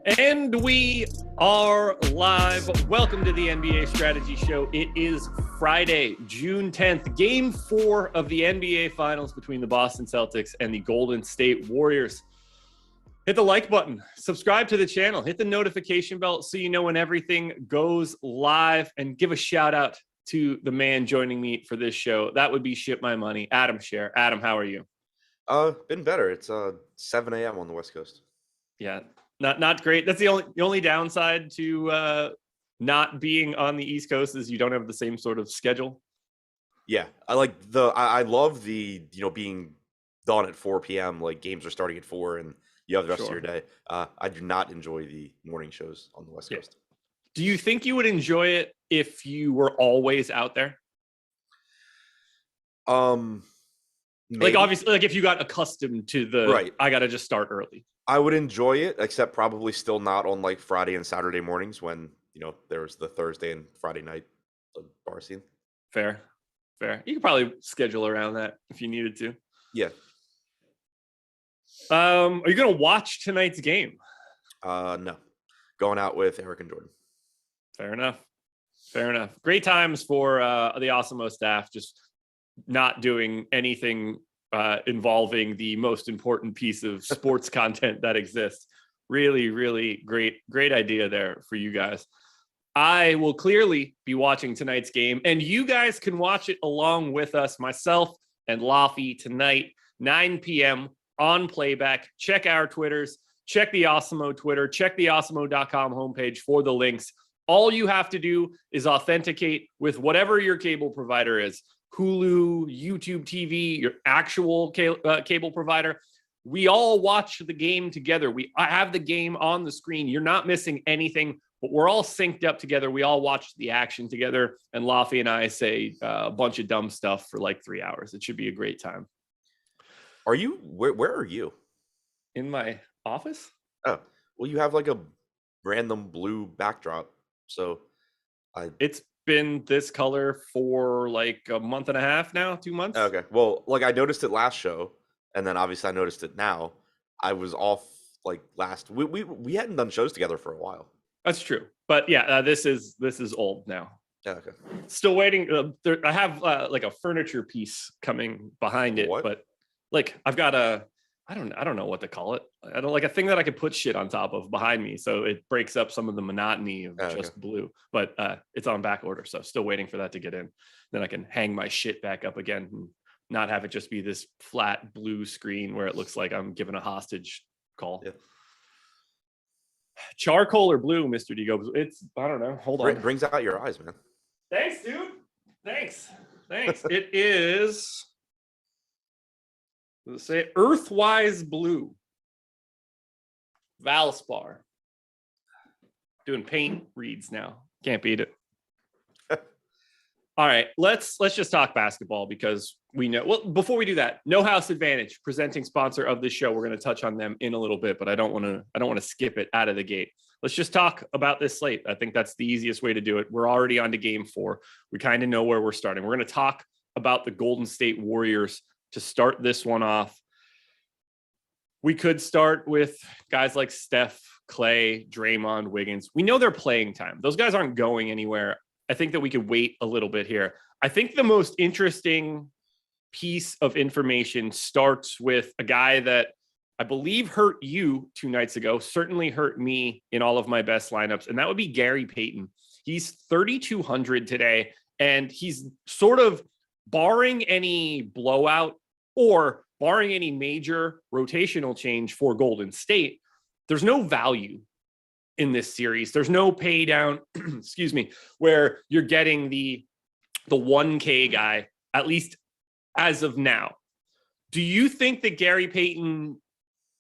And we are live. Welcome to the NBA Strategy Show. It is Friday, June 10th, Game 4 of the NBA Finals between the Boston Celtics and the Golden State Warriors. Hit the like button, subscribe to the channel, hit the notification bell so you know when everything goes live, and give a shout out to the man joining me for this show. That would be Ship My Money, Adam Scherer. Adam, how are you? Been better. It's 7 a.m. on the West Coast. Yeah. Not great. That's the only downside to not being on the East Coast is you don't have the same sort of schedule. Yeah, I love the being done at 4 p.m. Like games are starting at 4 and you have the rest of your day. I do not enjoy the morning shows on the West Coast. Do you think you would enjoy it if you were always out there? Maybe. Like obviously, like if you got accustomed to the right, I gotta just start early. I would enjoy it, except probably still not on like Friday and Saturday mornings when there was the Thursday and Friday night bar scene. Fair. You could probably schedule around that if you needed to. Yeah. Are you gonna watch tonight's game? No. Going out with Eric and Jordan. Fair enough. Great times for the Awesemo staff, just not doing anything involving the most important piece of sports content that exists. Really, really great idea there for you guys. I will clearly be watching tonight's game, and you guys can watch it along with us, myself and Laffy, tonight, 9 p.m. on playback. Check our Twitters, check the Awesemo Twitter, check the Awesemo.com homepage for the links. All you have to do is authenticate with whatever your cable provider is. Hulu, YouTube TV, your actual cable provider. We all watch the game together. I have the game on the screen. You're not missing anything, but we're all synced up together. We all watch the action together, and Laffy and I say a bunch of dumb stuff for like 3 hours. It should be a great time. Are you? Where are you? In my office? Oh, well, you have like a random blue backdrop. So it's been this color for like a month and a half now, 2 months. Okay. Well, like I noticed it last show, and then obviously I noticed it now. I was off like last we hadn't done shows together for a while. That's true. But yeah, this is old now. Okay. Still waiting. I have like a furniture piece coming behind it, what? But like I've got I don't know what to call it. I don't like a thing that I could put shit on top of behind me, so it breaks up some of the monotony of just blue. But it's on back order, so still waiting for that to get in. Then I can hang my shit back up again and not have it just be this flat blue screen where it looks like I'm giving a hostage call. Yeah. Charcoal or blue, Mr. Digo? It's I don't know. Hold on. It brings out your eyes, man. Thanks, dude. Thanks. It is. Let's say Earthwise Blue. Valspar. Doing paint reads now. Can't beat it. All right, let's just talk basketball because we know. Well, before we do that, No House Advantage, presenting sponsor of this show. We're going to touch on them in a little bit, but I don't want to skip it out of the gate. Let's just talk about this slate. I think that's the easiest way to do it. We're already on to game 4. We kind of know where we're starting. We're going to talk about the Golden State Warriors to start this one off. We could start with guys like Steph, Clay, Draymond, Wiggins. We know they're playing time. Those guys aren't going anywhere. I think that we could wait a little bit here. I think the most interesting piece of information starts with a guy that I believe hurt you 2 nights ago, certainly hurt me in all of my best lineups, and that would be Gary Payton. He's 3,200 today, and he's sort of barring any blowout or barring any major rotational change for Golden State, there's no value in this series. There's no pay down, excuse me, where you're getting the 1K guy, at least as of now. Do you think that Gary Payton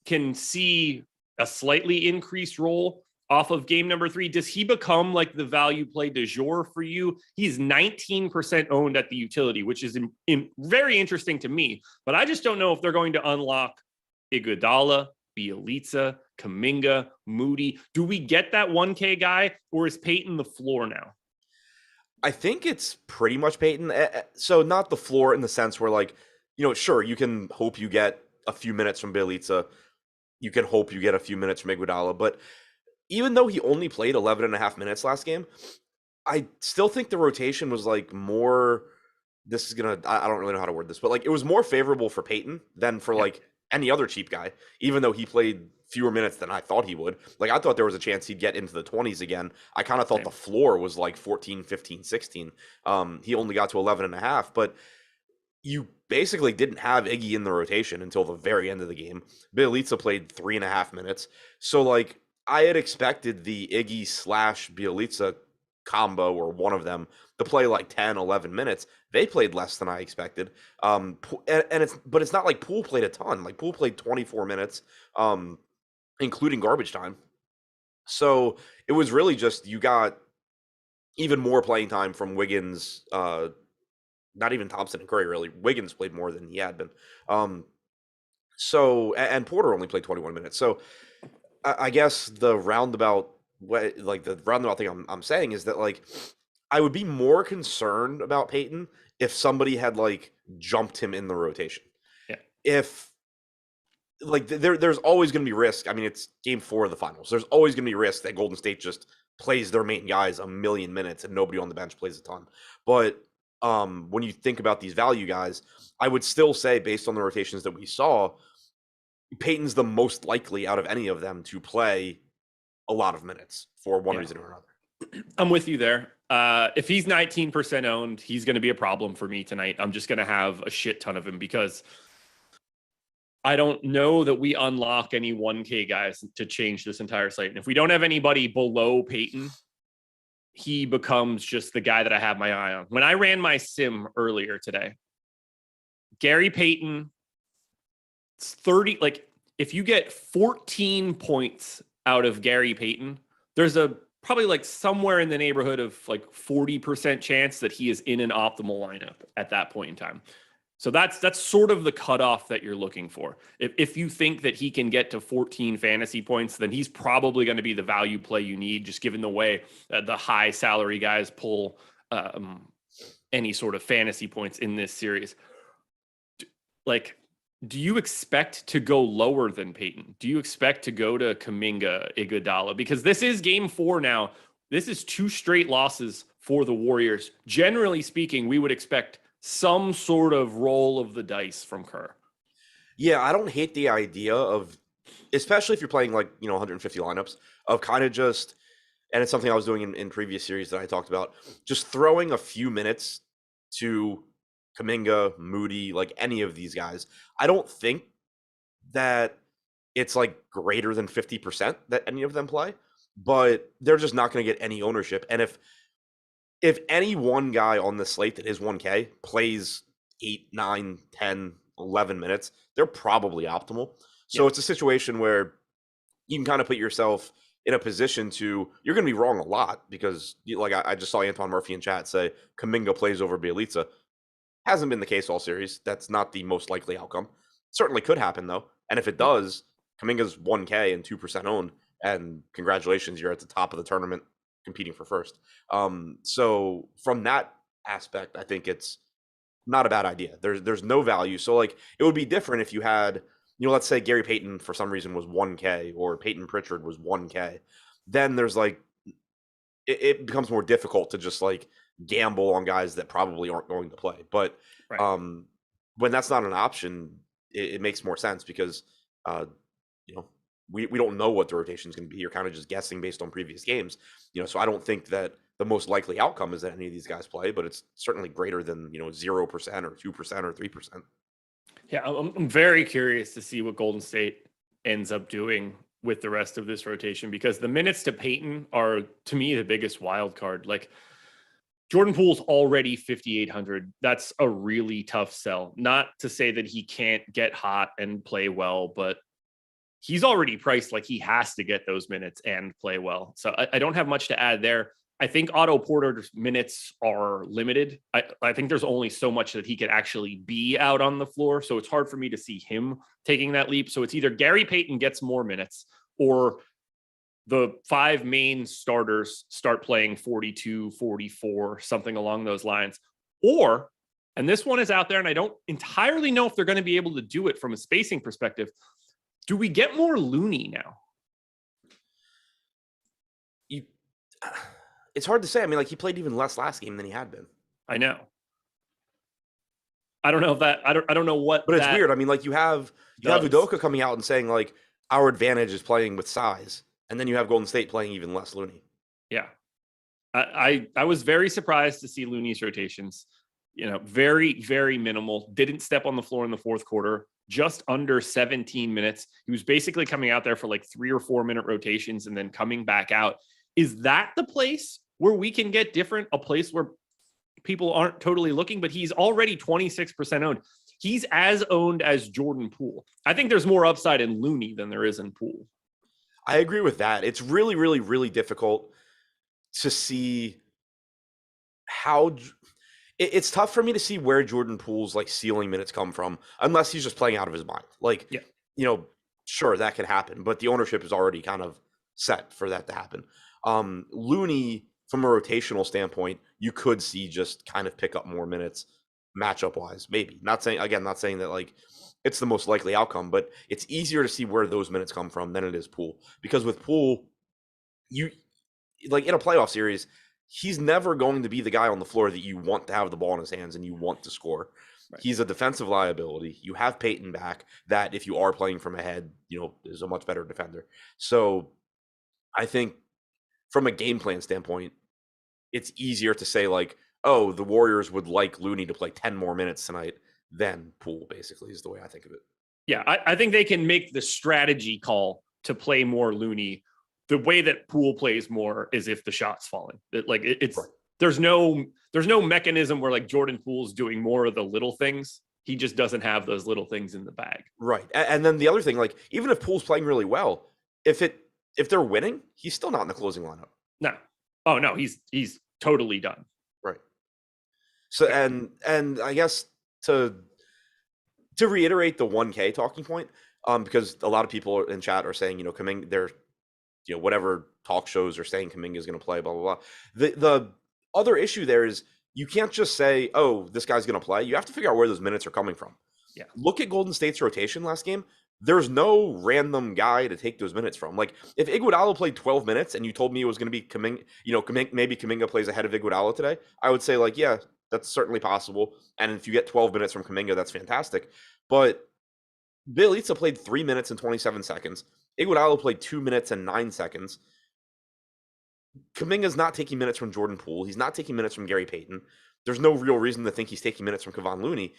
can see a slightly increased role off of game number 3? Does he become like the value play du jour for you? He's 19% owned at the utility, which is very interesting to me, but I just don't know if they're going to unlock Iguodala, Bielitsa, Kuminga, Moody. Do we get that 1K guy, or is Payton the floor now? I think it's pretty much Payton. So not the floor in the sense where, like, sure, you can hope you get a few minutes from Bielitsa. You can hope you get a few minutes from Iguodala, but even though he only played 11 and a half minutes last game, I still think the rotation was like more. This is gonna. I don't really know how to word this, but like it was more favorable for Peyton than for like any other cheap guy. Even though he played fewer minutes than I thought he would. Like I thought there was a chance he'd get into the 20s again. I kind of thought the floor was like 14, 15, 16. He only got to 11 and a half, but you basically didn't have Iggy in the rotation until the very end of the game. Bielitsa played 3.5 minutes. So like I had expected the Iggy / Bielitsa combo or one of them to play like 10, 11 minutes. They played less than I expected. And it's not like Poole played a ton. Like Poole played 24 minutes, including garbage time. So it was really just you got even more playing time from Wiggins, not even Thompson and Curry, really. Wiggins played more than he had been. And Porter only played 21 minutes. So I guess the roundabout thing I'm saying is that like I would be more concerned about Peyton if somebody had like jumped him in the rotation. Yeah. If like there's always going to be risk. I mean, it's game 4 of the finals. There's always going to be risk that Golden State just plays their main guys a million minutes and nobody on the bench plays a ton. But when you think about these value guys, I would still say based on the rotations that we saw, Peyton's the most likely out of any of them to play a lot of minutes for one reason or another. I'm with you there. If he's 19% owned, he's going to be a problem for me tonight. I'm just going to have a shit ton of him because I don't know that we unlock any 1K guys to change this entire slate. And if we don't have anybody below Peyton, he becomes just the guy that I have my eye on. When I ran my sim earlier today, Gary Payton, it's 30. Like if you get 14 points out of Gary Payton, there's probably like somewhere in the neighborhood of like 40% chance that he is in an optimal lineup at that point in time. So that's sort of the cutoff that you're looking for. If you think that he can get to 14 fantasy points, then he's probably going to be the value play you need, just given the way the high salary guys pull any sort of fantasy points in this series. Like, do you expect to go lower than Peyton? Do you expect to go to Kuminga, Iguodala? Because this is game 4 now. This is 2 straight losses for the Warriors. Generally speaking, we would expect some sort of roll of the dice from Kerr. Yeah, I don't hate the idea of, especially if you're playing like, 150 lineups, of kind of just, and it's something I was doing in previous series that I talked about, just throwing a few minutes to Kuminga, Moody, like any of these guys. I don't think that it's like greater than 50% that any of them play, but they're just not going to get any ownership. And if any one guy on the slate that is 1K plays 8, 9, 10, 11 minutes, they're probably optimal. So It's a situation where you can kind of put yourself in a position to, you're going to be wrong a lot because I just saw Antoine Murphy in chat say Kuminga plays over Bielitsa. Hasn't been the case all series. That's not the most likely outcome. Certainly could happen though. And if it does, Kuminga's 1K and 2% owned, and congratulations, you're at the top of the tournament competing for first. So from that aspect, I think it's not a bad idea. There's no value. So like it would be different if you had, let's say Gary Payton for some reason was 1K or Peyton Pritchard was 1K. Then there's like, it becomes more difficult to just like gamble on guys that probably aren't going to play. But when that's not an option, it makes more sense because, we don't know what the rotation is going to be. You're kind of just guessing based on previous games, so I don't think that the most likely outcome is that any of these guys play, but it's certainly greater than, 0% or 2% or 3%. Yeah. I'm very curious to see what Golden State ends up doing with the rest of this rotation, because the minutes to Peyton are, to me, the biggest wild card. Like Jordan Poole's already 5,800. That's a really tough sell. Not to say that he can't get hot and play well, but he's already priced like he has to get those minutes and play well. So I don't have much to add there. I think Otto Porter's minutes are limited. I think there's only so much that he could actually be out on the floor. So it's hard for me to see him taking that leap. So it's either Gary Payton gets more minutes or the 5 main starters start playing 42, 44, something along those lines. Or, and this one is out there and I don't entirely know if they're going to be able to do it from a spacing perspective, do we get more Looney now? It's hard to say. I mean, like he played even less last game than he had been. I know. I don't know if that. I don't know what. But it's weird. I mean, like you have Udoka coming out and saying like our advantage is playing with size, and then you have Golden State playing even less Looney. Yeah, I was very surprised to see Looney's rotations. Very, very minimal. Didn't step on the floor in the fourth quarter. Just under 17 minutes. He was basically coming out there for like 3 or 4 minute rotations and then coming back out. Is that the place where we can get different? A place where people aren't totally looking, but he's already 26% owned. He's as owned as Jordan Poole. I think there's more upside in Looney than there is in Poole. I agree with that. It's really, really, really difficult to see how it's tough for me to see where Jordan Poole's like ceiling minutes come from, unless he's just playing out of his mind. Like, sure, that could happen, but the ownership is already kind of set for that to happen. Looney, from a rotational standpoint, you could see just kind of pick up more minutes matchup wise, maybe. Not saying that like it's the most likely outcome, but it's easier to see where those minutes come from than it is Poole. Because with Poole, you like in a playoff series, he's never going to be the guy on the floor that you want to have the ball in his hands and you want to score. Right. He's a defensive liability. You have Peyton back that if you are playing from ahead, is a much better defender. So I think from a game plan standpoint, it's easier to say like, oh, the Warriors would like Looney to play 10 more minutes tonight than Poole, basically, is the way I think of it. Yeah, I think they can make the strategy call to play more Looney. The way that Poole plays more is if the shot's falling. It's right. There's no mechanism where like Jordan Poole's doing more of the little things. He just doesn't have those little things in the bag. Right. And then the other thing, like even if Poole's playing really well, if they're winning, he's still not in the closing lineup. No. Oh no, he's totally done. Right. So and I guess to reiterate the 1K talking point, because a lot of people in chat are saying, Kuminga, they're whatever talk shows are saying Kuminga is going to play, blah blah blah. The other issue there is you can't just say, oh, this guy's going to play. You have to figure out where those minutes are coming from. Yeah. Look at Golden State's rotation last game. There's no random guy to take those minutes from. Like if Iguodala played 12 minutes and you told me it was going to be Kuminga, maybe Kuminga plays ahead of Iguodala today, I would say like, yeah, that's certainly possible. And if you get 12 minutes from Kuminga, that's fantastic. But Bjelica played 3 minutes and 27 seconds. Iguodala played 2 minutes and 9 seconds. Kuminga's not taking minutes from Jordan Poole. He's not taking minutes from Gary Payton. There's no real reason to think he's taking minutes from Kevon Looney.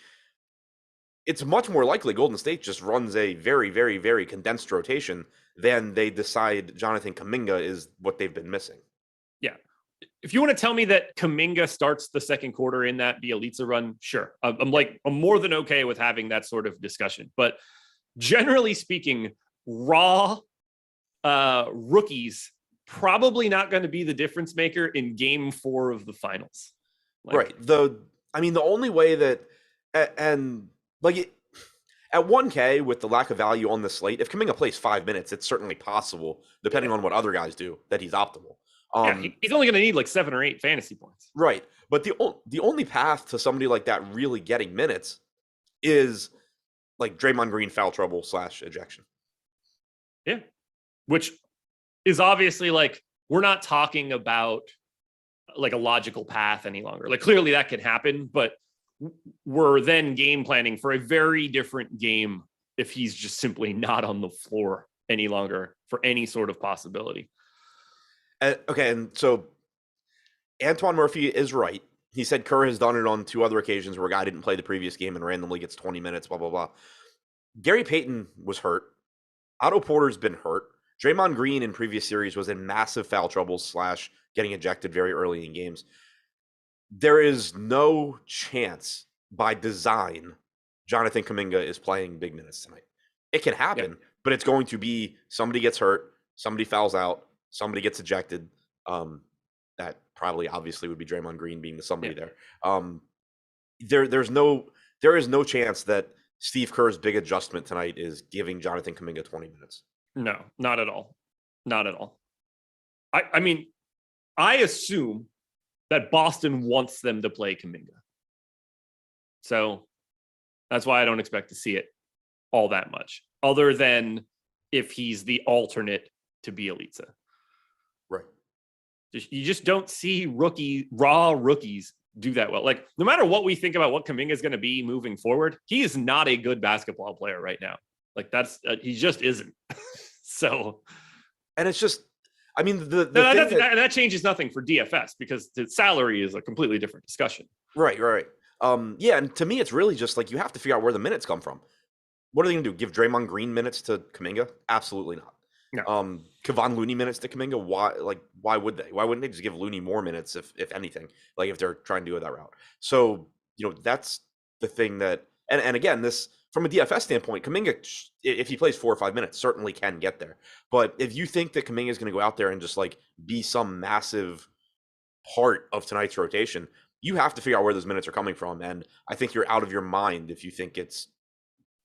It's much more likely Golden State just runs a very, very, very condensed rotation than they decide Jonathan Kuminga is what they've been missing. Yeah. If you want to tell me that Kuminga starts the second quarter in that Bjelica run, sure. I'm more than okay with having that sort of discussion. But generally speaking, raw rookies probably not going to be the difference maker in game 4 of the finals. Right. The only way that, and like at 1K with the lack of value on the slate, if Kuminga plays 5 minutes, it's certainly possible, depending on what other guys do, that he's optimal. He's only going to need like 7 or 8 fantasy points. Right. But the only path to somebody like that really getting minutes is like Draymond Green foul trouble / ejection. Yeah. Which is obviously like, we're not talking about like a logical path any longer. Like clearly that can happen, but we're then game planning for a very different game if he's just simply not on the floor any longer for any sort of possibility. Okay, and so Antoine Murphy is right. He said Kerr has done it on 2 other occasions where a guy didn't play the previous game and randomly gets 20 minutes, blah, blah, blah. Gary Payton was hurt. Otto Porter's been hurt. Draymond Green in previous series was in massive foul trouble / getting ejected very early in games. There is no chance by design Jonathan Kuminga is playing big minutes tonight. It can happen, but it's going to be somebody gets hurt, somebody fouls out, somebody gets ejected. That probably obviously would be Draymond Green being the somebody there. There is no chance that Steve Kerr's big adjustment tonight is giving Jonathan Kuminga 20 minutes. No, not at all. Not at all. I mean, I assume that Boston wants them to play Kuminga. So that's why I don't expect to see it all that much, other than if he's the alternate to Bjelica. Right. You just don't see raw rookies do that well. Like, no matter what we think about what Kuminga is going to be moving forward, he is not a good basketball player right now. Like, that's he just isn't. So, and it's just, I mean, that changes nothing for DFS because the salary is a completely different discussion. Right. Yeah, and to me, it's really just like you have to figure out where the minutes come from. What are they going to do? Give Draymond Green minutes to Kuminga? Absolutely not. No. Kevon Looney minutes to Kuminga? Why would they? Why wouldn't they just give Looney more minutes if anything? Like if they're trying to go that route. So, that's the thing that and again, this from a DFS standpoint, Kuminga, if he plays 4 or 5 minutes, certainly can get there. But if you think that Kuminga is going to go out there and just like be some massive part of tonight's rotation, you have to figure out where those minutes are coming from. And I think you're out of your mind if you think it's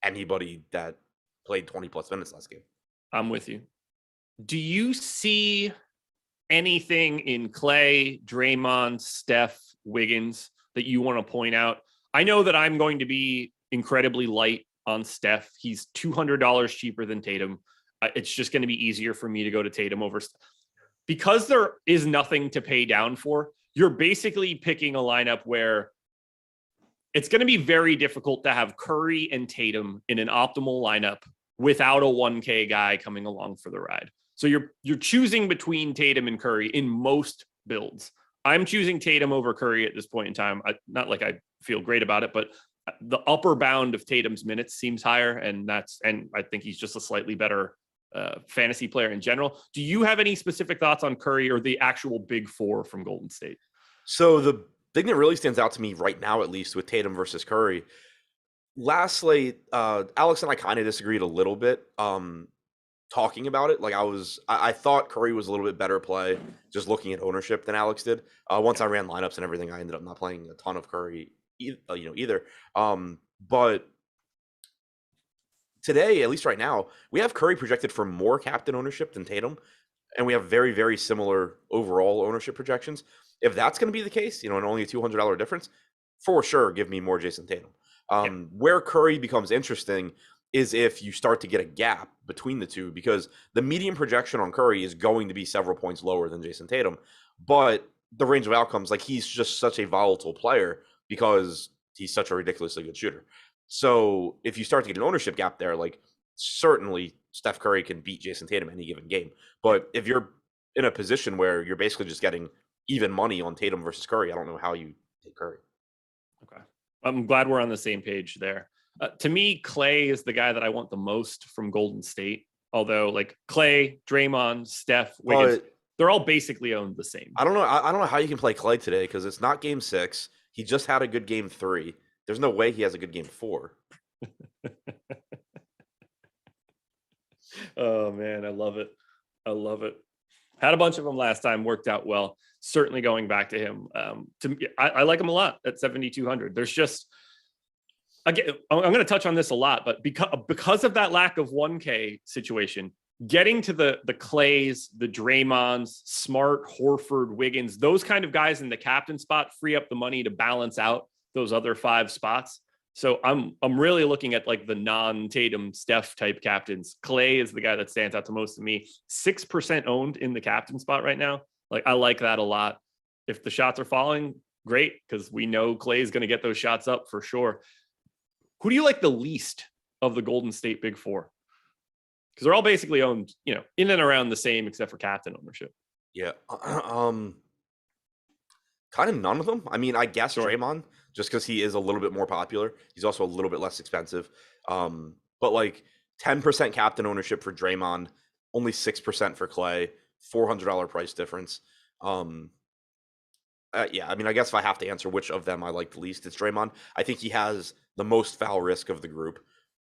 anybody that played 20 plus minutes last game. I'm with you. Do you see anything in Clay, Draymond, Steph, Wiggins that you want to point out? I know that I'm going to be incredibly light on Steph. He's $200 cheaper than Tatum. It's just going to be easier for me to go to Tatum over Steph. Because there is nothing to pay down for, you're basically picking a lineup where it's going to be very difficult to have Curry and Tatum in an optimal lineup without a 1K guy coming along for the ride. So you're choosing between Tatum and Curry in most builds. I'm choosing Tatum over Curry at this point in time. Not like I feel great about it, but the upper bound of Tatum's minutes seems higher, and I think he's just a slightly better fantasy player in general. Do you have any specific thoughts on Curry or the actual big four from Golden State? So the thing that really stands out to me right now, at least with Tatum versus Curry, last slate, Alex and I kind of disagreed a little bit talking about it. Like I thought Curry was a little bit better play just looking at ownership than Alex did. Once I ran lineups and everything, I ended up not playing a ton of Curry either. But today, at least right now, we have Curry projected for more captain ownership than Tatum, and we have very, very similar overall ownership projections. If that's going to be the case, and only a $200 difference, for sure, give me more Jason Tatum. Where Curry becomes interesting is if you start to get a gap between the two, because the median projection on Curry is going to be several points lower than Jason Tatum, but the range of outcomes, like he's just such a volatile player because he's such a ridiculously good shooter. So if you start to get an ownership gap there, like certainly Steph Curry can beat Jason Tatum any given game. But if you're in a position where you're basically just getting even money on Tatum versus Curry, I don't know how you take Curry. Okay. I'm glad we're on the same page there. To me, Clay is the guy that I want the most from Golden State. Although, like Clay, Draymond, Steph, Wiggins, they're all basically owned the same. I don't know how you can play Clay today because it's not game 6. He just had a good game 3. There's no way he has a good game 4. Oh man, I love it. Had a bunch of them last time, worked out well. Certainly going back to him. I like him a lot at 7,200. There's just, again, I'm going to touch on this a lot, but because of that lack of 1K situation, getting to the Clays, the Draymonds, Smart, Horford, Wiggins, those kind of guys in the captain spot free up the money to balance out those other 5 spots. So I'm really looking at like the non-Tatum Steph type captains. Clay is the guy that stands out to most of me. 6% owned in the captain spot right now. Like I like that a lot. If the shots are falling, great, because we know Clay is going to get those shots up for sure. Who do you like the least of the Golden State Big Four? Because they're all basically owned, in and around the same, except for captain ownership. Yeah, kind of none of them. I mean, I guess sure. Draymond, just because he is a little bit more popular. He's also a little bit less expensive. But like 10% captain ownership for Draymond, only 6% for Clay, $400 price difference. Yeah, I mean, I guess if I have to answer which of them I like the least, it's Draymond. I think he has the most foul risk of the group.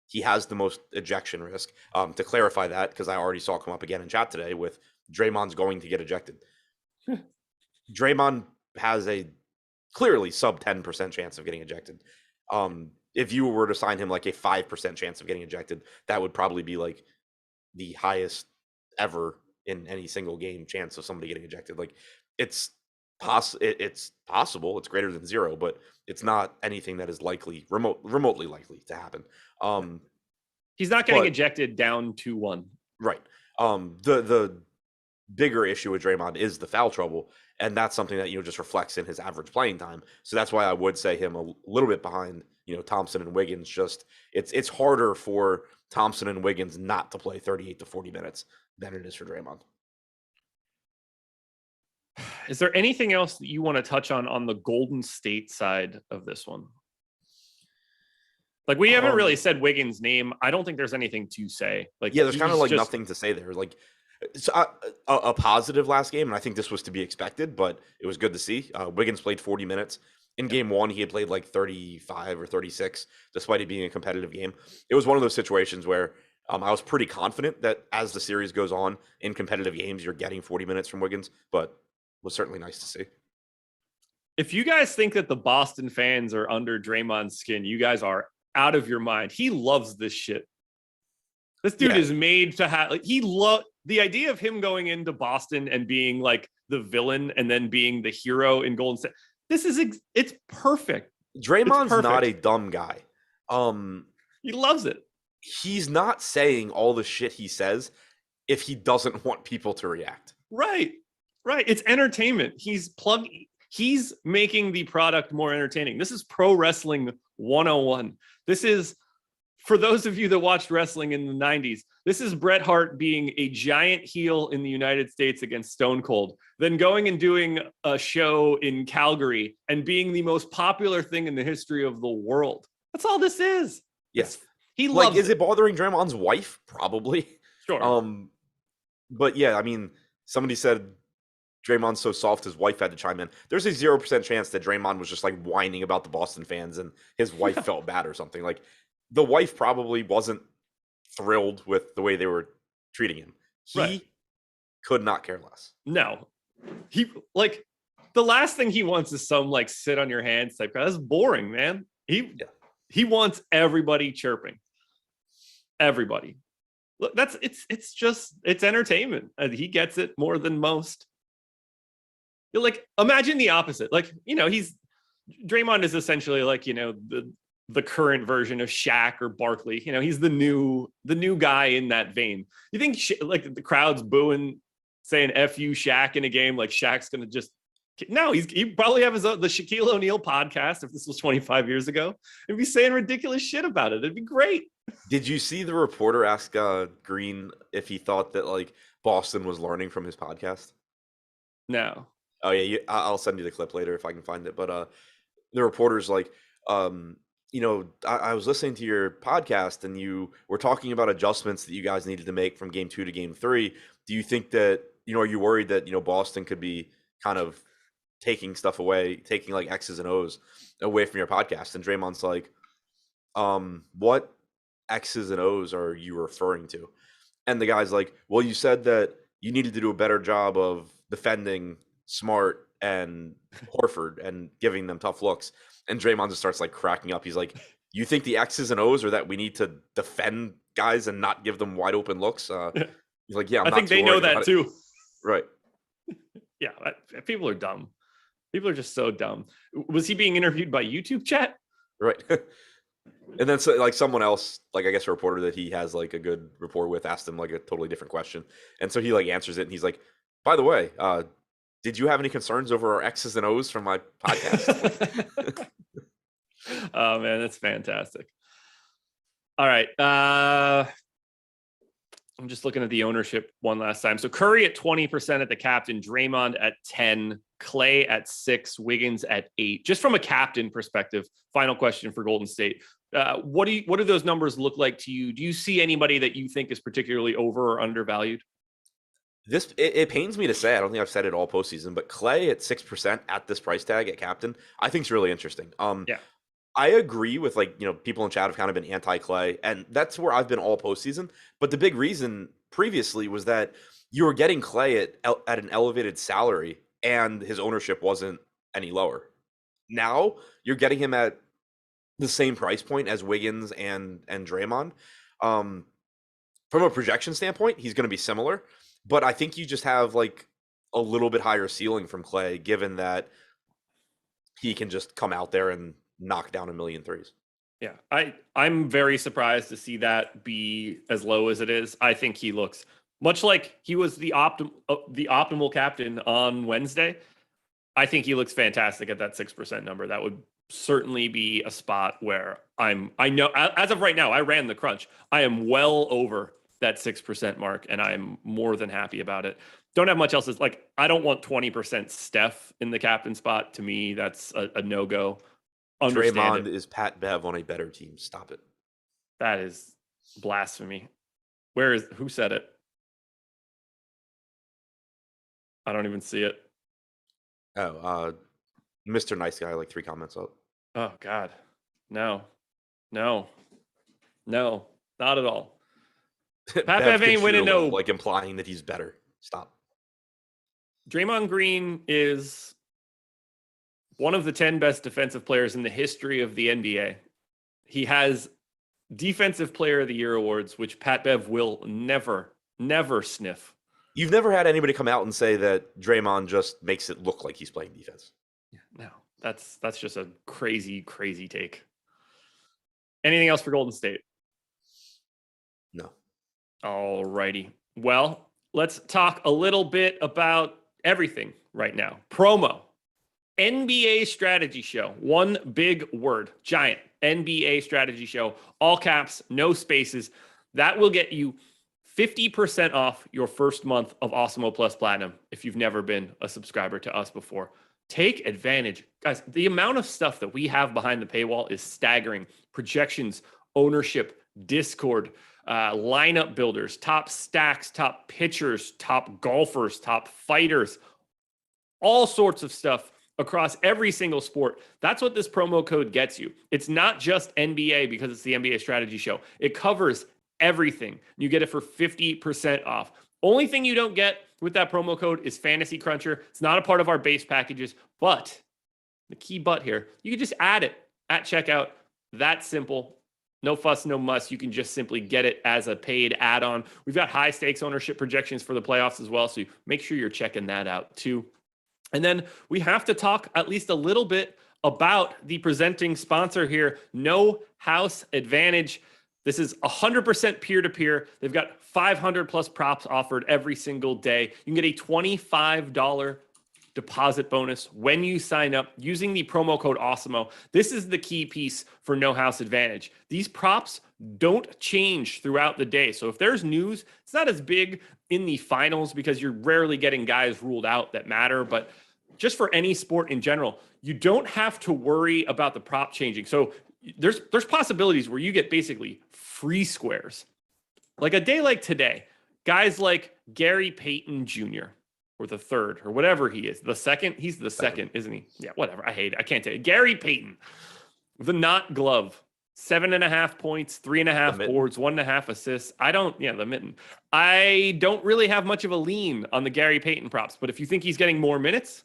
He has the most ejection risk. To clarify that, because I already saw it come up again in chat today with Draymond's going to get ejected. Draymond has a clearly sub 10% chance of getting ejected. If you were to sign him like a 5% chance of getting ejected, that would probably be like the highest ever in any single game chance of somebody getting ejected. Like it's possible. It's greater than 0, but it's not anything that is likely, remotely likely to happen. He's not getting ejected down 2-1. Right. The bigger issue with Draymond is the foul trouble. And that's something that, just reflects in his average playing time. So that's why I would say him a little bit behind, Thompson and Wiggins. Just it's harder for Thompson and Wiggins not to play 38 to 40 minutes than it is for Draymond. Is there anything else that you want to touch on the Golden State side of this one? Like, we haven't really said Wiggins' name. I don't think there's anything to say. Like, yeah, there's kind of like nothing to say there. Like, it's a positive last game, and I think this was to be expected, but it was good to see. Wiggins played 40 minutes. In game one, he had played like 35 or 36, despite it being a competitive game. It was one of those situations where I was pretty confident that as the series goes on in competitive games, you're getting 40 minutes from Wiggins, but it was certainly nice to see. If you guys think that the Boston fans are under Draymond's skin, you guys are out of your mind. He loves this shit. This dude is made to have, like, the idea of him going into Boston and being like the villain and then being the hero in Golden State. It's perfect. Draymond's not a dumb guy. He loves it. He's not saying all the shit he says if he doesn't want people to react. Right. It's entertainment. He's making the product more entertaining. This is pro wrestling 101. This is, for those of you that watched wrestling in the 90s, this is Bret Hart being a giant heel in the United States against Stone Cold, then going and doing a show in Calgary and being the most popular thing in the history of the world. That's all this is. Yes. He loves Is it bothering Draymond's wife? Probably. Sure. But yeah, I mean, somebody said Draymond's so soft his wife had to chime in. There's a 0% chance that Draymond was just like whining about the Boston fans and his wife felt bad or something. Like, the wife probably wasn't thrilled with the way they were treating him. He could not care less. No. He, like, the last thing he wants is some like sit on your hands type guy. That's boring, man. He wants everybody chirping. Everybody. Look, it's entertainment. And he gets it more than most. You're like, imagine the opposite. Like, Draymond is essentially like, the current version of Shaq or Barkley. He's the new guy in that vein. You think like the crowd's booing, saying "F you, Shaq" in a game? Like, Shaq's gonna just no. He probably have the Shaquille O'Neal podcast if this was 25 years ago, and be saying ridiculous shit about it. It'd be great. Did you see the reporter ask Green if he thought that like Boston was learning from his podcast? No. Oh yeah, I'll send you the clip later if I can find it. But the reporter's like, I was listening to your podcast and you were talking about adjustments that you guys needed to make from game 2 to game 3. Do you think that, are you worried that, Boston could be kind of taking stuff away, taking like X's and O's away from your podcast? And Draymond's like, what X's and O's are you referring to? And the guy's like, well, you said that you needed to do a better job of defending Smart and Horford and giving them tough looks. And Draymond just starts like cracking up. He's like, you think the X's and O's are that we need to defend guys and not give them wide open looks? He's like, yeah, I think they know that too. Right. Yeah. People are dumb. People are just so dumb. Was he being interviewed by YouTube chat? Right. And then so, like someone else, like I guess a reporter that he has like a good rapport with, asked him like a totally different question. And so he like answers it and he's like, by the way, did you have any concerns over our X's and O's from my podcast? Oh man, that's fantastic. All right. I'm just looking at the ownership one last time. So Curry at 20% at the captain, Draymond at 10, Clay at 6, Wiggins at 8. Just from a captain perspective, final question for Golden State. What do those numbers look like to you? Do you see anybody that you think is particularly over or undervalued? It pains me to say, I don't think I've said it all postseason, but Clay at 6% at this price tag at captain, I think is really interesting. Yeah. I agree with people in chat have kind of been anti-Clay, and that's where I've been all postseason. But the big reason previously was that you were getting Clay at an elevated salary, and his ownership wasn't any lower. Now you're getting him at the same price point as Wiggins and Draymond. From a projection standpoint, he's going to be similar. But I think you just have like a little bit higher ceiling from Clay, given that he can just come out there and knock down a million threes. Yeah, I'm very surprised to see that be as low as it is. I think he looks Much like he was the optimal captain on Wednesday, I think he looks fantastic at that 6% number. That would certainly be a spot where I know as of right now, I ran the crunch. I am well over that 6% mark, and I'm more than happy about it. Don't have much else. Like, I don't want 20% Steph in the captain spot. To me, that's a no-go. Draymond is Pat Bev on a better team. Stop it. That is blasphemy. Who said it? I don't even see it. Oh, Mr. Nice Guy, like 3 comments up. Oh God. No, not at all. Pat Bev ain't winning no. Like implying that he's better. Stop. Draymond Green is one of the 10 best defensive players in the history of the NBA. He has Defensive Player of the Year awards, which Pat Bev will never sniff. You've never had anybody come out and say that Draymond just makes it look like he's playing defense. No, that's just a crazy take. Anything else for Golden State? No. All righty. Well, let's talk a little bit about everything right now. Promo. NBA strategy show. One big word. Giant. NBA strategy show. All caps, no spaces. That will get you 50% off your first month of Awesemo Plus Platinum if you've never been a subscriber to us before. Take advantage. Guys, the amount of stuff that we have behind the paywall is staggering. Projections, ownership, Discord, lineup builders, top stacks, top pitchers, top golfers, top fighters, all sorts of stuff across every single sport. That's what this promo code gets you. It's not just NBA because it's the NBA strategy show. It covers everything. You get it for 50% off. Only thing you don't get with that promo code is Fantasy Cruncher. It's not a part of our base packages, but the key but here, you can just add it at checkout. That simple. No fuss, no muss. You can just simply get it as a paid add-on. We've got high stakes ownership projections for the playoffs as well, so make sure you're checking that out too. And then we have to talk at least a little bit about the presenting sponsor here, No House Advantage. This is 100% peer-to-peer. They've got 500 plus props offered every single day. You can get a $25 deposit bonus when you sign up using the promo code Awesemo. This is the key piece for No House Advantage. These props don't change throughout the day. So if there's news, it's not as big in the finals because you're rarely getting guys ruled out that matter. But just for any sport in general, you don't have to worry about the prop changing. So there's possibilities where you get basically free squares. Like a day like today, guys like Gary Payton Jr. or the third or whatever he is. The second, he's the second, isn't he? Yeah, whatever. I hate it. I can't tell you. Gary Payton, the not glove, 7.5 points, 3.5 boards, 1.5 assists. The mitten. I don't really have much of a lean on the Gary Payton props, but if you think he's getting more minutes,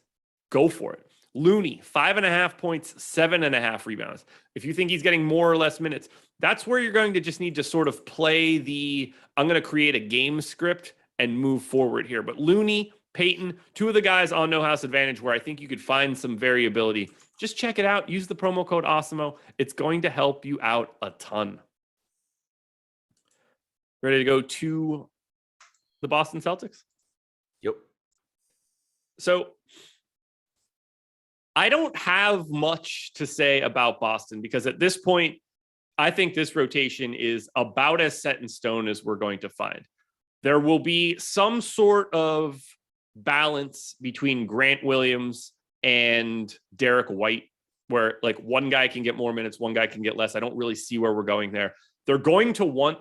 go for it. Looney, 5.5 points, 7.5 rebounds. If you think he's getting more or less minutes, that's where you're going to just need to sort of play I'm going to create a game script and move forward here. But Looney, Payton, 2 of the guys on No House Advantage where I think you could find some variability. Just check it out. Use the promo code Awesemo. It's going to help you out a ton. Ready to go to the Boston Celtics? Yep. So I don't have much to say about Boston because at this point, I think this rotation is about as set in stone as we're going to find. There will be some sort of balance between Grant Williams and Derek White, where like one guy can get more minutes, one guy can get less. I don't really see where we're going there. They're going to want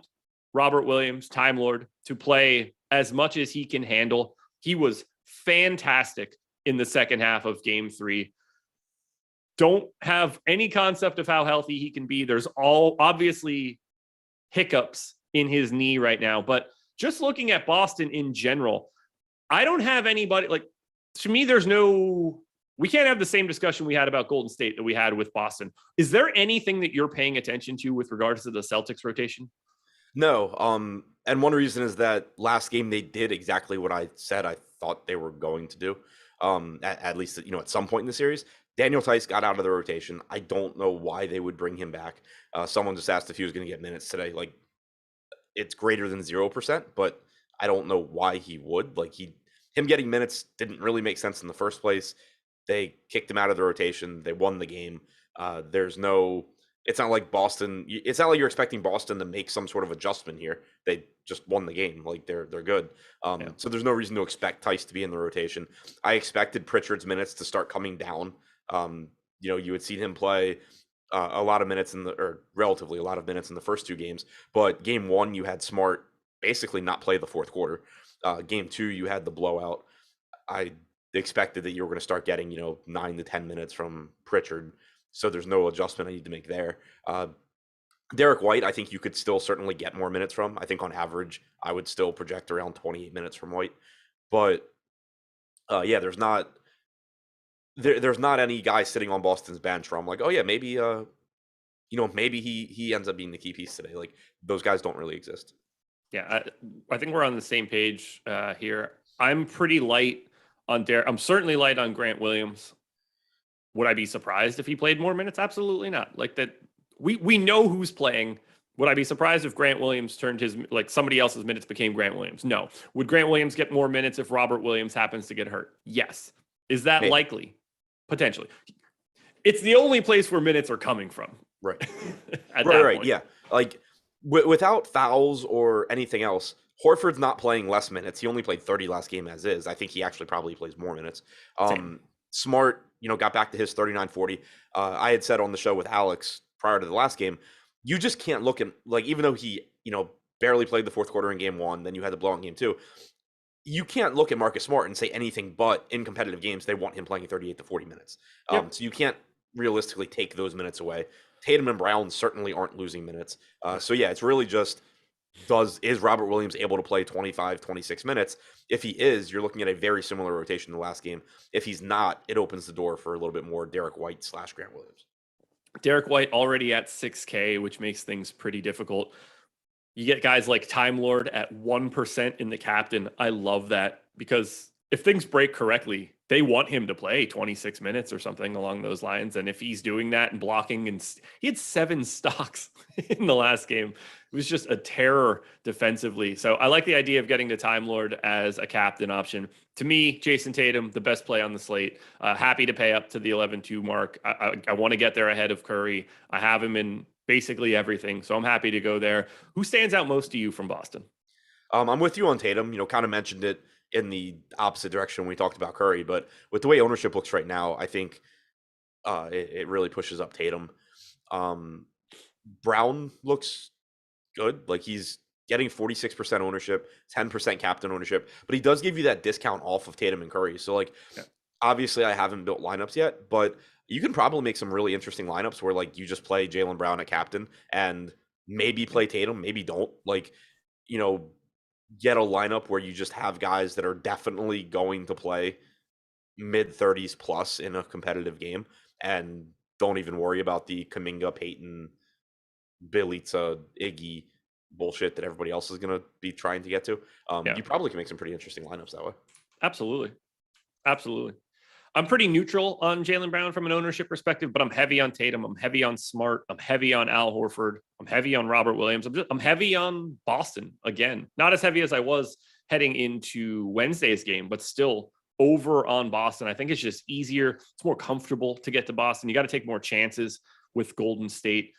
Robert Williams, Time Lord, to play as much as he can handle. He was fantastic in the second half of Game 3. Don't have any concept of how healthy he can be. There's obviously hiccups in his knee right now, but just looking at Boston in general, I don't have anybody to me, we can't have the same discussion we had about Golden State that we had with Boston. Is there anything that you're paying attention to with regards to the Celtics rotation? No. And one reason is that last game they did exactly what I said I thought they were going to do. At least, at some point in the series. Daniel Tice got out of the rotation. I don't know why they would bring him back. Someone just asked if he was going to get minutes today. Like, it's greater than 0%, but I don't know why he would. Like him getting minutes didn't really make sense in the first place. They kicked him out of the rotation. They won the game. There's no. It's not like Boston. It's not like you're expecting Boston to make some sort of adjustment here. They just won the game. Like they're good. So there's no reason to expect Tice to be in the rotation. I expected Pritchard's minutes to start coming down. You had seen him play a lot of minutes or relatively a lot of minutes in the first two games. But game one, you had Smart basically not play the fourth quarter. Game two, you had the blowout. I expected that you were going to start getting, 9 to 10 minutes from Pritchard. So there's no adjustment I need to make there. Derek White, I think you could still certainly get more minutes from. I think on average, I would still project around 28 minutes from White. But there's not any guy sitting on Boston's bench where I'm like, oh yeah, maybe maybe he ends up being the key piece today. Like those guys don't really exist. Yeah, I think we're on the same page here. I'm pretty light on Derek. I'm certainly light on Grant Williams. Would I be surprised if he played more minutes? Absolutely not. Like that, we know who's playing. Would I be surprised if Grant Williams turned somebody else's minutes became Grant Williams? No. Would Grant Williams get more minutes if Robert Williams happens to get hurt? Yes. Is that likely? Potentially. It's the only place where minutes are coming from. Right. Right. Yeah. Like without fouls or anything else, Horford's not playing less minutes. He only played 30 last game as is. I think he actually probably plays more minutes. Smart, got back to his 39-40. I had said on the show with Alex prior to the last game, you just can't look at, like, even though he, barely played the fourth quarter in game one, then you had the blowout in game two. You can't look at Marcus Smart and say anything but in competitive games, they want him playing 38 to 40 minutes. So you can't realistically take those minutes away. Tatum and Brown certainly aren't losing minutes. It's really just, is Robert Williams able to play 25, 26 minutes? If he is, you're looking at a very similar rotation in the last game. If he's not, it opens the door for a little bit more Derek White / Grant Williams. Derek White already at 6K, which makes things pretty difficult. You get guys like Time Lord at 1% in the captain. I love that because if things break correctly, they want him to play 26 minutes or something along those lines. And if he's doing that and blocking, and he had 7 stocks in the last game, it was just a terror defensively. So I like the idea of getting to Time Lord as a captain option. To me, Jason Tatum, the best play on the slate. Happy to pay up to the 11-2 mark. I want to get there ahead of Curry. I have him in basically everything. So I'm happy to go there. Who stands out most to you from Boston? I'm with you on Tatum. Kind of mentioned it in the opposite direction when we talked about Curry, but with the way ownership looks right now, I think it really pushes up Tatum. Brown looks good. Like he's getting 46% ownership, 10% captain ownership, but he does give you that discount off of Tatum and Curry. So obviously I haven't built lineups yet, but you can probably make some really interesting lineups where you just play Jaylen Brown at captain and maybe play Tatum, maybe don't. Get a lineup where you just have guys that are definitely going to play mid 30s plus in a competitive game and don't even worry about the Kuminga, Peyton, Bjelica, Iggy bullshit that everybody else is going to be trying to get to. You probably can make some pretty interesting lineups that way. Absolutely. I'm pretty neutral on Jaylen Brown from an ownership perspective, but I'm heavy on Tatum. I'm heavy on Smart. I'm heavy on Al Horford. I'm heavy on Robert Williams. I'm heavy on Boston again. Not as heavy as I was heading into Wednesday's game, but still over on Boston. I think it's just easier. It's more comfortable to get to Boston. You got to take more chances with Golden State.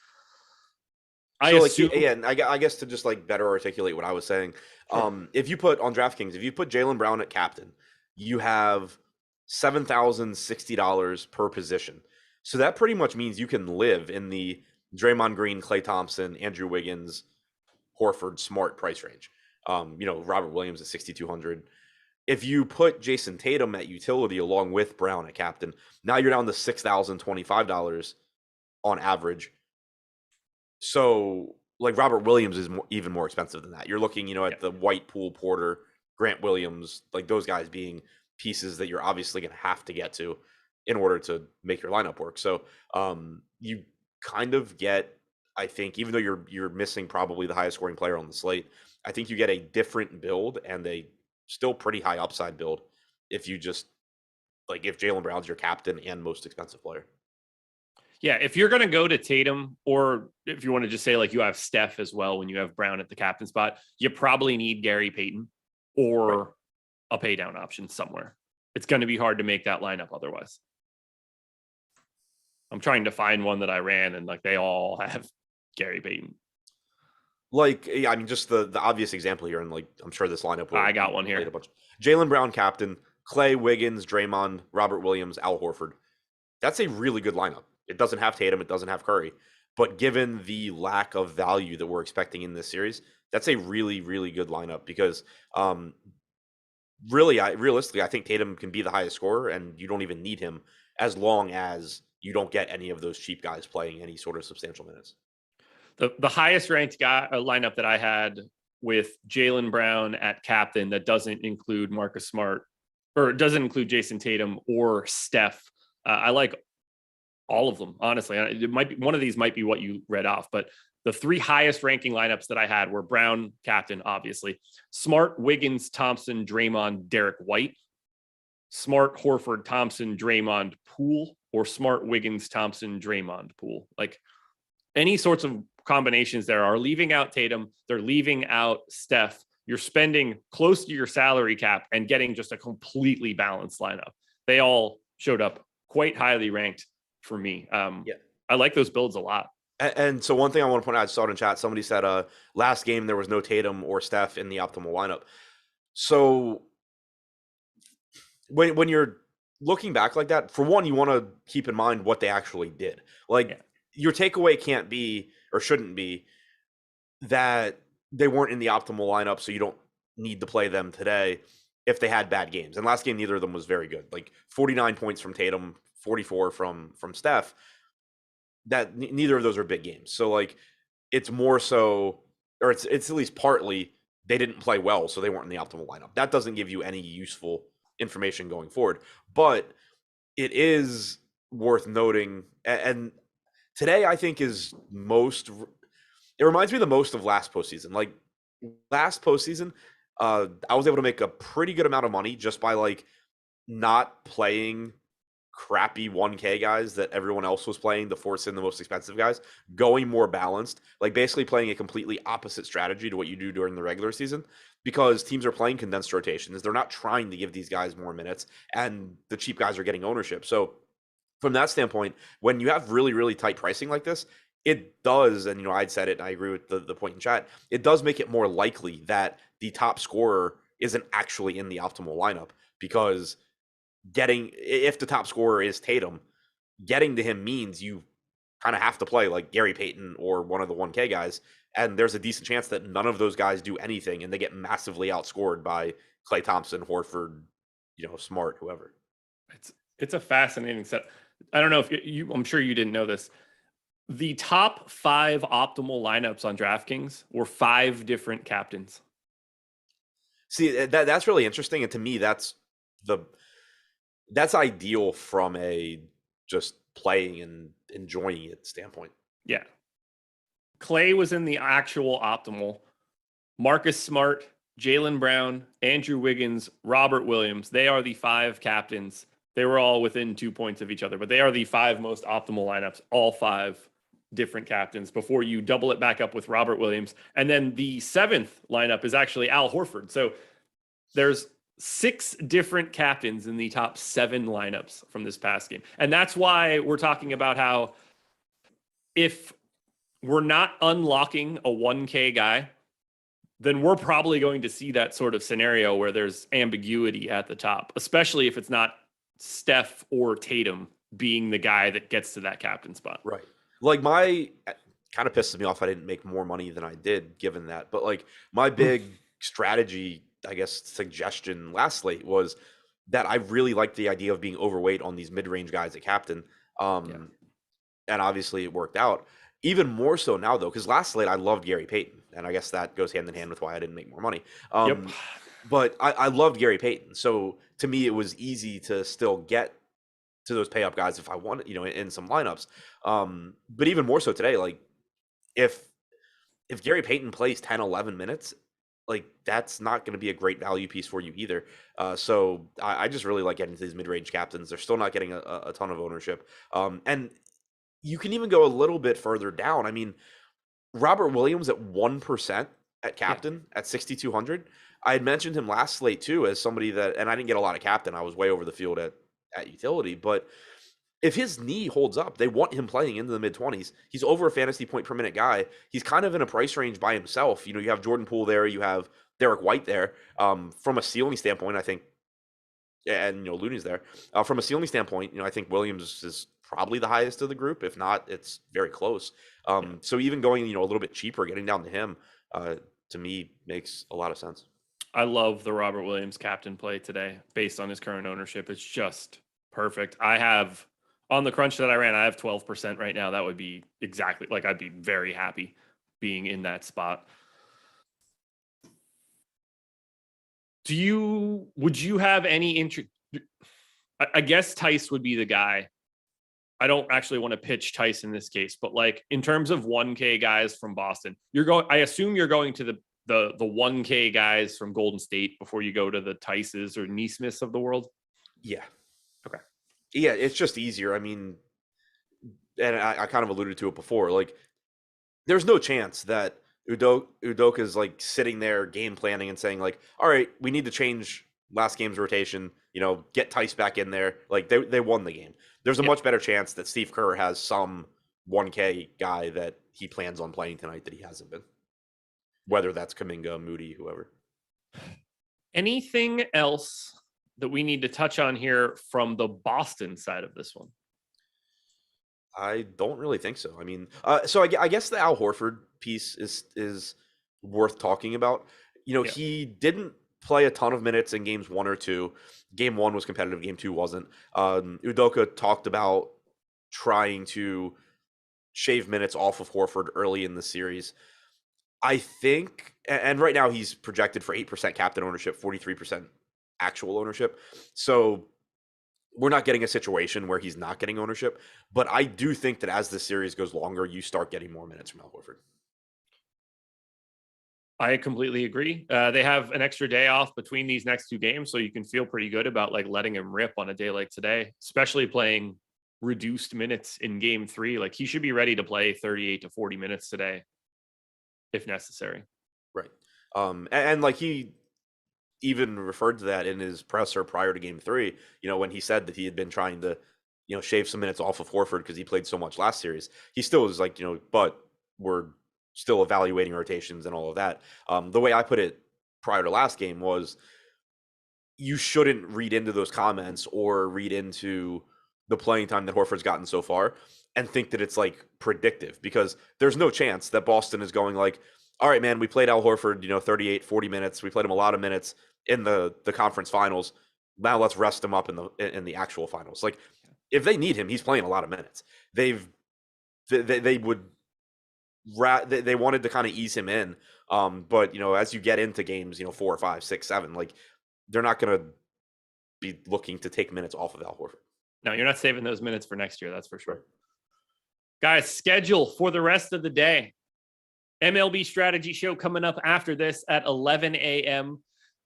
I guess to just better articulate what I was saying, if you put on DraftKings, if you put Jaylen Brown at captain, you have $7,060 per position. So that pretty much means you can live in the Draymond Green, Klay Thompson, Andrew Wiggins, Horford, Smart price range. Robert Williams at 6,200. If you put Jason Tatum at utility along with Brown at captain, now you're down to $6,025 on average. So Robert Williams is even more expensive than that. You're looking, at the White, Poole, Porter, Grant Williams, those guys being pieces that you're obviously going to have to get to in order to make your lineup work. So you kind of get, I think, even though you're missing probably the highest scoring player on the slate, I think you get a different build and a still pretty high upside build if you just if Jaylen Brown's your captain and most expensive player. Yeah, if you're going to go to Tatum, or if you want to just say you have Steph as well when you have Brown at the captain spot, you probably need Gary Payton. or a pay down option somewhere. It's going to be hard to make that lineup otherwise. I'm trying to find one that I ran, and like they all have Gary Payton. Like, I mean, just the obvious example here, and like I'm sure this lineup will. I got one here. A bunch. Jaylen Brown, captain. Clay, Wiggins, Draymond, Robert Williams, Al Horford. That's a really good lineup. It doesn't have Tatum. It doesn't have Curry. But given the lack of value that we're expecting in this series, that's a really, really good lineup because realistically, I think Tatum can be the highest scorer, and you don't even need him as long as you don't get any of those cheap guys playing any sort of substantial minutes. The highest ranked lineup that I had with Jaylen Brown at captain that doesn't include Marcus Smart, or doesn't include Jason Tatum or Steph. I like all of them, honestly. It might be one of these might be what you read off, but the three highest ranking lineups that I had were Brown, captain, obviously, Smart, Wiggins, Thompson, Draymond, Derek White, Smart, Horford, Thompson, Draymond, Poole, or Smart, Wiggins, Thompson, Draymond, Poole. Like any sorts of combinations there are leaving out Tatum. They're leaving out Steph. You're spending close to your salary cap and getting just a completely balanced lineup. They all showed up quite highly ranked for me. I like those builds a lot. And so one thing I want to point out, I saw it in chat. Somebody said last game there was no Tatum or Steph in the optimal lineup. So when you're looking back like that, for one, you want to keep in mind what they actually did. Your takeaway can't be or shouldn't be that they weren't in the optimal lineup, so you don't need to play them today if they had bad games. And last game, neither of them was very good. Like 49 points from Tatum, 44 from Steph. That neither of those are big games. So like it's more so, or it's at least partly they didn't play well, so they weren't in the optimal lineup. That doesn't give you any useful information going forward. But it is worth noting, and today I think is it reminds me the most of last postseason. Like last postseason, I was able to make a pretty good amount of money just by like not playing crappy 1K guys that everyone else was playing to force in the most expensive guys, going more balanced, like basically playing a completely opposite strategy to what you do during the regular season, because teams are playing condensed rotations. They're not trying to give these guys more minutes, and the cheap guys are getting ownership. So from that standpoint, when you have really, really tight pricing like this, it does, and I'd said it, and I agree with the point in chat, it does make it more likely that the top scorer isn't actually in the optimal lineup, because if the top scorer is Tatum, getting to him means you kind of have to play like Gary Payton or one of the 1K guys, and there's a decent chance that none of those guys do anything and they get massively outscored by Klay Thompson, Horford, Smart, whoever. It's a fascinating set. I don't know if I'm sure you didn't know this. The top 5 optimal lineups on DraftKings were 5 different captains. See, that's really interesting, and to me, that's ideal from a just playing and enjoying it standpoint. Yeah. Clay was in the actual optimal. Marcus Smart, Jaylen Brown, Andrew Wiggins, Robert Williams. They are the 5 captains. They were all within 2 points of each other, but they are the 5 most optimal lineups, all 5 different captains, before you double it back up with Robert Williams. And then the 7th lineup is actually Al Horford. So there's 6 different captains in the top 7 lineups from this past game. And that's why we're talking about how if we're not unlocking a 1K guy, then we're probably going to see that sort of scenario where there's ambiguity at the top, especially if it's not Steph or Tatum being the guy that gets to that captain spot. Right. Like kind of pisses me off I didn't make more money than I did given that. But like my big strategy, I guess, suggestion last slate was that I really liked the idea of being overweight on these mid-range guys at captain. And obviously it worked out. Even more so now, though, because last slate I loved Gary Payton. And I guess that goes hand in hand with why I didn't make more money. But I loved Gary Payton. So to me, it was easy to still get to those pay up guys if I wanted, in some lineups. But even more so today, like if Gary Payton plays 10, 11 minutes, like that's not going to be a great value piece for you either. So I just really like getting to these mid-range captains. They're still not getting a ton of ownership. And you can even go a little bit further down. I mean, Robert Williams at 1%, at captain at 6,200. I had mentioned him last slate too as somebody that, and I didn't get a lot of captain. I was way over the field at utility, but if his knee holds up, they want him playing into the mid-20s. He's over a fantasy point per minute guy. He's kind of in a price range by himself. You have Jordan Poole there, you have Derek White there. From a ceiling standpoint, I think, and Looney's there. From a ceiling standpoint, I think Williams is probably the highest of the group. If not, it's very close. So even going, a little bit cheaper, getting down to him, to me makes a lot of sense. I love the Robert Williams captain play today based on his current ownership. It's just perfect. I have on the crunch that I ran, I have 12% right now. That would be exactly like, I'd be very happy being in that spot. Would you have any interest? I guess Tice would be the guy. I don't actually want to pitch Tice in this case, but like in terms of 1K guys from Boston, I assume you're going to the 1K guys from Golden State before you go to the Tices or Neesmiths of the world. Yeah. Okay. Yeah, it's just easier. I mean, and I kind of alluded to it before. Like, there's no chance that Udoka is like sitting there game planning and saying like, all right, we need to change last game's rotation, get Tice back in there. Like they won the game. There's a much better chance that Steve Kerr has some 1K guy that he plans on playing tonight that he hasn't been. Whether that's Kuminga, Moody, whoever. Anything else that we need to touch on here from the Boston side of this one? I don't really think so. I mean, so I guess the Al Horford piece is worth talking about. He didn't play a ton of minutes in games 1 or 2. Game 1 was competitive. Game 2 wasn't. Udoka talked about trying to shave minutes off of Horford early in the series. I think, and right now he's projected for 8% captain ownership, 43% actual ownership. So we're not getting a situation where he's not getting ownership, but I do think that as the series goes longer, you start getting more minutes from Al Horford. I completely agree. They have an extra day off between these next 2 games, so you can feel pretty good about like letting him rip on a day like today, especially playing reduced minutes in game 3. Like he should be ready to play 38 to 40 minutes today if necessary. Right. And like he even referred to that in his presser prior to game 3, when he said that he had been trying to, shave some minutes off of Horford because he played so much last series. He still was like, but we're still evaluating rotations and all of that. The way I put it prior to last game was you shouldn't read into those comments or read into the playing time that Horford's gotten so far and think that it's like predictive, because there's no chance that Boston is going like, all right, man, we played Al Horford, 38, 40 minutes. We played him a lot of minutes in the conference finals. Now let's rest him up in the actual finals. Like if they need him, he's playing a lot of minutes. They wanted to kind of ease him in. But as you get into games, 4, 5, 6, 7, like they're not going to be looking to take minutes off of Al Horford. No, you're not saving those minutes for next year. That's for sure. Guys, schedule for the rest of the day. MLB strategy show coming up after this at 11 a.m.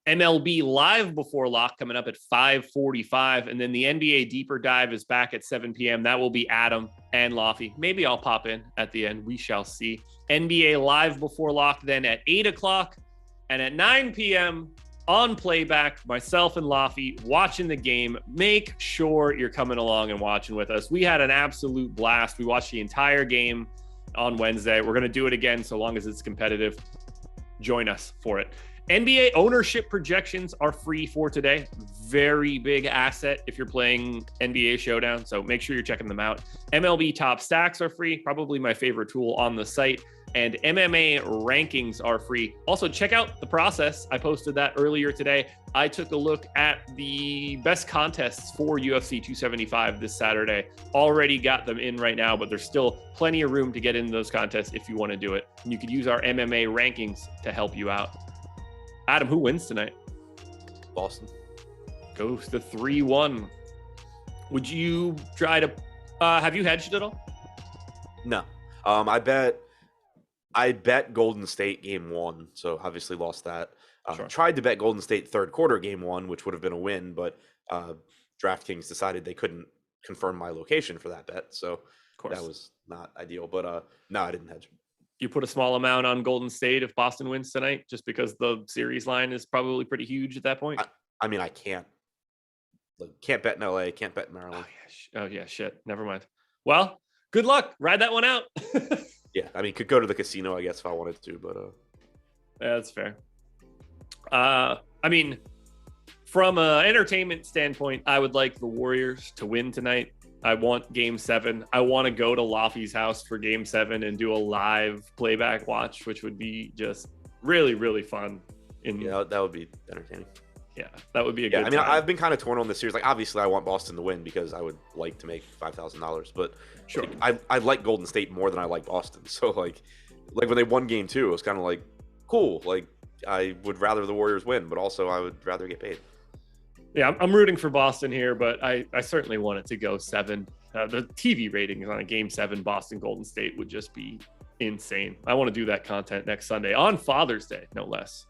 MLB live before lock coming up at 5:45. And then the NBA deeper dive is back at 7 p.m. That will be Adam and Laffy. Maybe I'll pop in at the end. We shall see. NBA live before lock then at 8 o'clock. And at 9 p.m. on playback, myself and Laffy watching the game. Make sure you're coming along and watching with us. We had an absolute blast. We watched the entire game on Wednesday. We're going to do it again so long as it's competitive. Join us for it. NBA ownership projections are free for today. Very big asset if you're playing NBA Showdown, so make sure you're checking them out. MLB top stacks are free, probably my favorite tool on the site. And MMA rankings are free. Also, check out the process. I posted that earlier today. I took a look at the best contests for UFC 275 this Saturday. Already got them in right now, but there's still plenty of room to get into those contests if you want to do it. And you could use our MMA rankings to help you out. Adam, who wins tonight? Boston. Goes to 3-1. Would you try to, have you hedged at all? No. I bet Golden State game 1, so obviously lost that. Sure. Tried to bet Golden State third quarter game 1, which would have been a win, but DraftKings decided they couldn't confirm my location for that bet, so that was not ideal. But no, I didn't hedge. You put a small amount on Golden State if Boston wins tonight, just because the series line is probably pretty huge at that point. I mean, I can't. Like, can't bet in LA. Can't bet in Maryland. Oh yeah, shit. Never mind. Well, good luck. Ride that one out. Yeah, I mean, could go to the casino, I guess, if I wanted to, but yeah, that's fair. I mean, from an entertainment standpoint, I would like the Warriors to win tonight. I want Game 7. I want to go to Laffy's house for Game 7 and do a live playback watch, which would be just really, really fun. Yeah, that would be entertaining. Yeah, that would be a good time. I've been kind of torn on this series. Like, obviously, I want Boston to win because I would like to make $5,000. But sure, I like Golden State more than I like Boston. So, like when they won Game 2, it was kind of like, cool. Like, I would rather the Warriors win, but also I would rather get paid. Yeah, I'm rooting for Boston here, but I certainly want it to go 7. The TV ratings on a Game 7 Boston Golden State would just be insane. I want to do that content next Sunday on Father's Day, no less.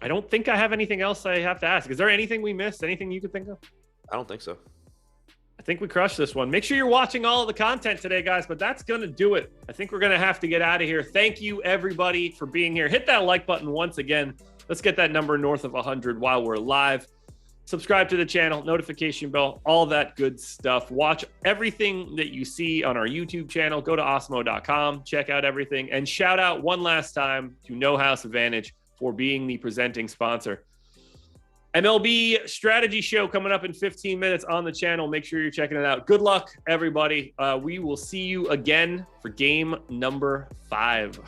I don't think I have anything else I have to ask. Is there anything we missed? Anything you could think of? I don't think so. I think we crushed this one. Make sure you're watching all of the content today, guys, but that's going to do it. I think we're going to have to get out of here. Thank you, everybody, for being here. Hit that like button once again. Let's get that number north of 100 while we're live. Subscribe to the channel, notification bell, all that good stuff. Watch everything that you see on our YouTube channel. Go to awesemo.com, check out everything, and shout out one last time to No House Advantage for being the presenting sponsor. MLB strategy show coming up in 15 minutes on the channel. Make sure you're checking it out. Good luck, everybody. We will see you again for game number 5.